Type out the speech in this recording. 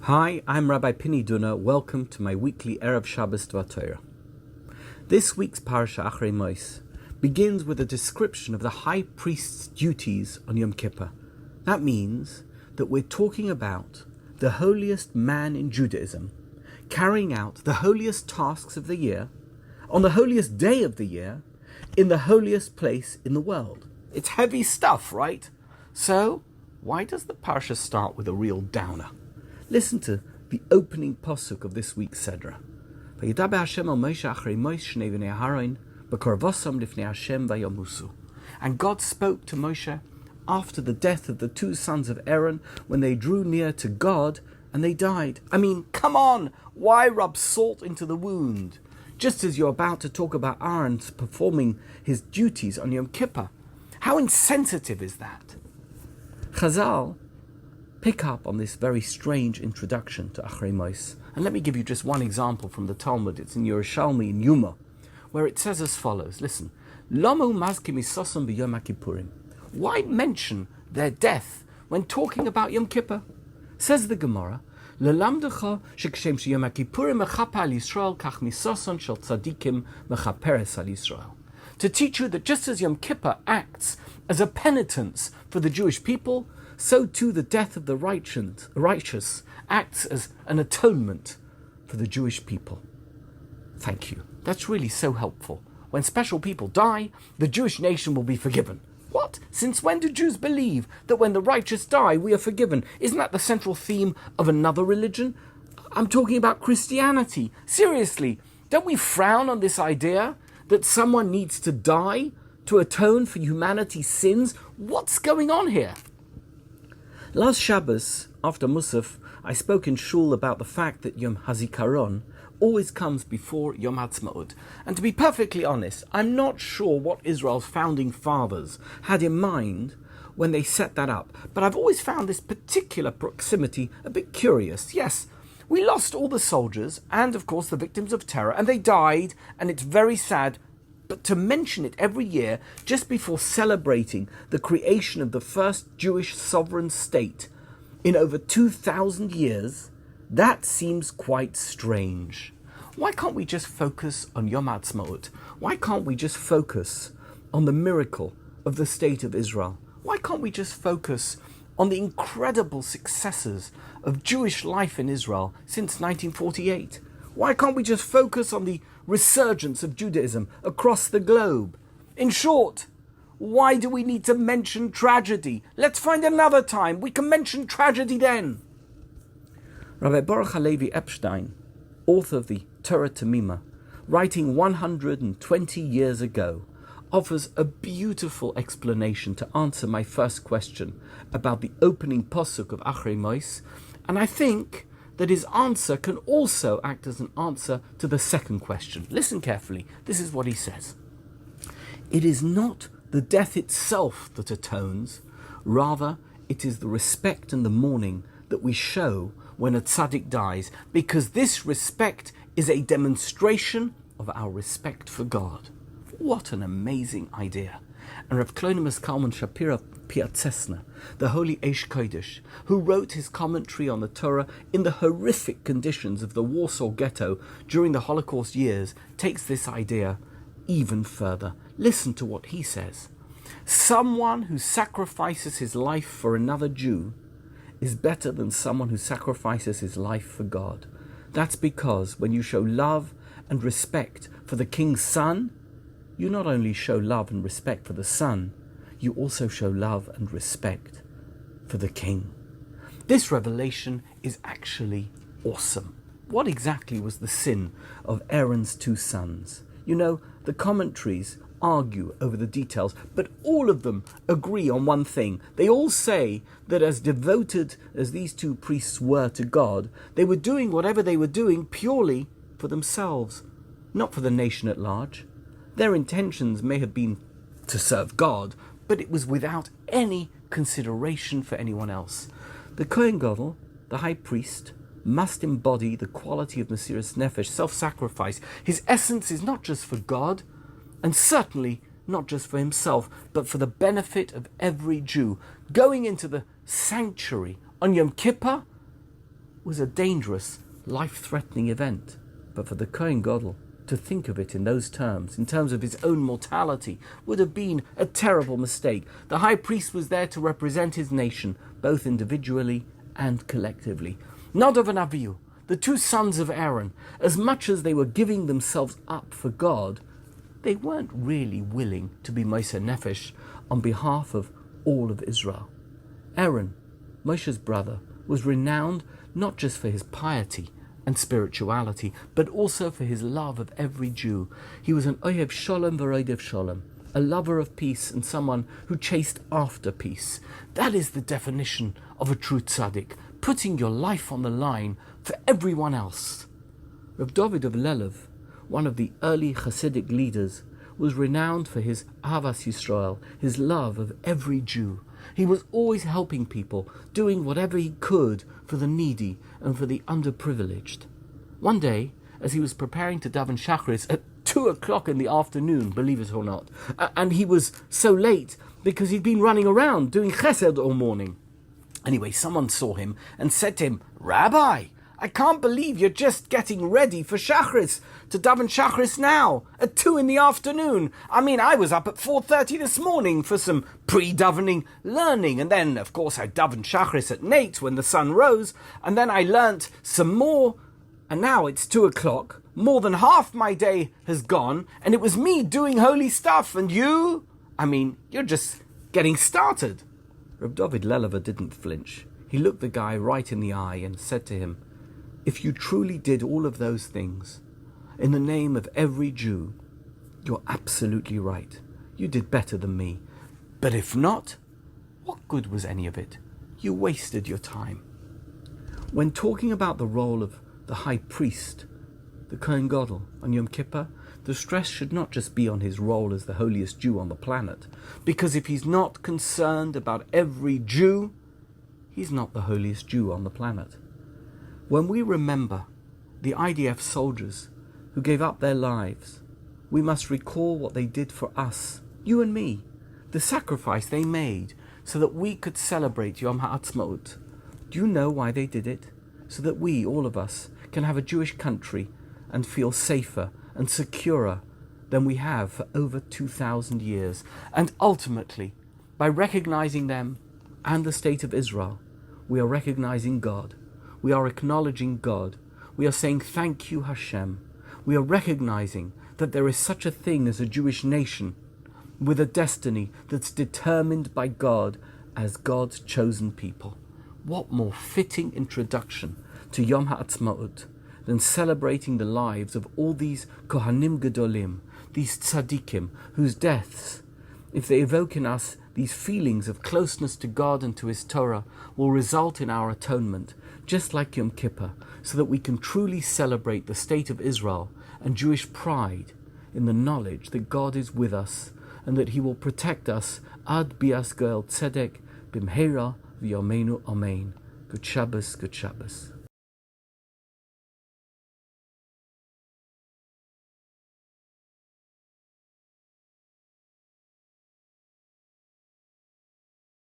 Hi, I'm Rabbi Dunner. Welcome to my weekly Erev Shabbos Torah. This week's Parshat Acharei Mot begins with a description of the high priest's duties on Yom Kippur. That means that we're talking about the holiest man in Judaism carrying out the holiest tasks of the year on the holiest day of the year in the holiest place in the world. It's heavy stuff, right? So, why does the Parsha start with a real downer? Listen to the opening posuk of this week's Sedra. Vayidaber Hashem al Moshe Acharei Mot shnei bnei Aharon b'korvosam lifnei Hashem vayomusu. And God spoke to Moshe after the death of the two sons of Aaron when they drew near to God and they died. I mean, come on! Why rub salt into the wound? Just as you're about to talk about Aaron performing his duties on Yom Kippur. How insensitive is that? Chazal pick up on this very strange introduction to Acharei Mot. And let me give you just one example from the Talmud. It's in Yerushalmi in Yuma, where it says as follows. Listen. Lomo mazkim isosam b'Yom HaKippurim. Why mention their death when talking about Yom Kippur? Says the Gemara, Lelamdecha shek'shem sheyom HaKippurim mechaper al Yisrael kach misoson shel tzadikim mechaperes al Yisrael. To teach you that just as Yom Kippur acts as a penitence for the Jewish people, so too the death of the righteous acts as an atonement for the Jewish people. Thank you. That's really so helpful. When special people die, the Jewish nation will be forgiven. What? Since when do Jews believe that when the righteous die, we are forgiven? Isn't that the central theme of another religion? I'm talking about Christianity. Seriously, don't we frown on this idea that someone needs to die to atone for humanity's sins? What's going on here? Last Shabbos, after Musaf, I spoke in Shul about the fact that Yom Hazikaron always comes before Yom Haatzmaut. And to be perfectly honest, I'm not sure what Israel's founding fathers had in mind when they set that up. But I've always found this particular proximity a bit curious. Yes, we lost all the soldiers and, of course, the victims of terror, and they died, and it's very sad. But to mention it every year, just before celebrating the creation of the first Jewish sovereign state in over 2,000 years, that seems quite strange. Why can't we just focus on Yom Haatzmaut? Why can't we just focus on the miracle of the state of Israel? Why can't we just focus on the incredible successes of Jewish life in Israel since 1948? Why can't we just focus on the resurgence of Judaism across the globe? In short, why do we need to mention tragedy? Let's find another time. We can mention tragedy then. Rabbi Baruch Halevi Epstein, author of the Torah Tamima, writing 120 years ago, offers a beautiful explanation to answer my first question about the opening posuk of Acharei Mot, and I think that his answer can also act as an answer to the second question. Listen carefully. This is what he says. It is not the death itself that atones, rather it is the respect and the mourning that we show when a tzaddik dies, because this respect is a demonstration of our respect for God. What an amazing idea. And Rav Klonimus Kalman Shapira Piatzesna, the holy Eish Kodesh, who wrote his commentary on the Torah in the horrific conditions of the Warsaw Ghetto during the Holocaust years, takes this idea even further. Listen to what he says. Someone who sacrifices his life for another Jew is better than someone who sacrifices his life for God. That's because when you show love and respect for the king's son, you not only show love and respect for the son, you also show love and respect for the king. This revelation is actually awesome. What exactly was the sin of Aaron's two sons? You know, the commentaries argue over the details, but all of them agree on one thing. They all say that as devoted as these two priests were to God, they were doing whatever they were doing purely for themselves, not for the nation at large. Their intentions may have been to serve God, but it was without any consideration for anyone else. The Kohen Gadol, the high priest, must embody the quality of Mesiras Nefesh, self-sacrifice. His essence is not just for God, and certainly not just for himself, but for the benefit of every Jew. Going into the sanctuary on Yom Kippur was a dangerous, life-threatening event. But for the Kohen Gadol to think of it in those terms, in terms of his own mortality, would have been a terrible mistake. The high priest was there to represent his nation, both individually and collectively. Nadav and Avihu, the two sons of Aaron, as much as they were giving themselves up for God, they weren't really willing to be Moshe Nefesh on behalf of all of Israel. Aaron, Moshe's brother, was renowned not just for his piety and spirituality, but also for his love of every Jew. He was an Ohev Sholem v'Roidev Sholem, a lover of peace and someone who chased after peace. That is the definition of a true tzaddik, putting your life on the line for everyone else. Rav David of Lelev, one of the early Hasidic leaders, was renowned for his Ahavas Yisrael, his love of every Jew. He was always helping people, doing whatever he could for the needy and for the underprivileged. One day, as he was preparing to daven Shacharis at 2 o'clock in the afternoon, believe it or not, and he was so late because he'd been running around doing chesed all morning. Anyway, someone saw him and said to him, "Rabbi, I can't believe you're just getting ready for Shacharis, to daven Shacharis now, at 2 in the afternoon. I mean, I was up at 4:30 this morning for some pre-davening learning, and then, of course, I davened Shacharis at 8 when the sun rose, and then I learnt some more, and now it's 2 o'clock. More than half my day has gone, and it was me doing holy stuff, and you? I mean, you're just getting started." Reb David Lelever didn't flinch. He looked the guy right in the eye and said to him, "If you truly did all of those things in the name of every Jew, you're absolutely right. You did better than me. But if not, what good was any of it? You wasted your time." When talking about the role of the high priest, the Kohen Gadol, on Yom Kippur, the stress should not just be on his role as the holiest Jew on the planet, because if he's not concerned about every Jew, he's not the holiest Jew on the planet. When we remember the IDF soldiers who gave up their lives, we must recall what they did for us, you and me, the sacrifice they made so that we could celebrate Yom Haatzmaut. Do you know why they did it? So that we, all of us, can have a Jewish country and feel safer and securer than we have for over 2,000 years. And ultimately, by recognizing them and the state of Israel, we are recognizing God. We are acknowledging God. We are saying, "Thank you, Hashem." We are recognizing that there is such a thing as a Jewish nation with a destiny that's determined by God as God's chosen people. What more fitting introduction to Yom Haatzmaut than celebrating the lives of all these Kohanim Gedolim, these tzaddikim, whose deaths, if they evoke in us these feelings of closeness to God and to His Torah, will result in our atonement, just like Yom Kippur, so that we can truly celebrate the state of Israel and Jewish pride in the knowledge that God is with us and that He will protect us ad bias goel tzedek bimheira v'yomeinu amen. Good Shabbos, good Shabbos.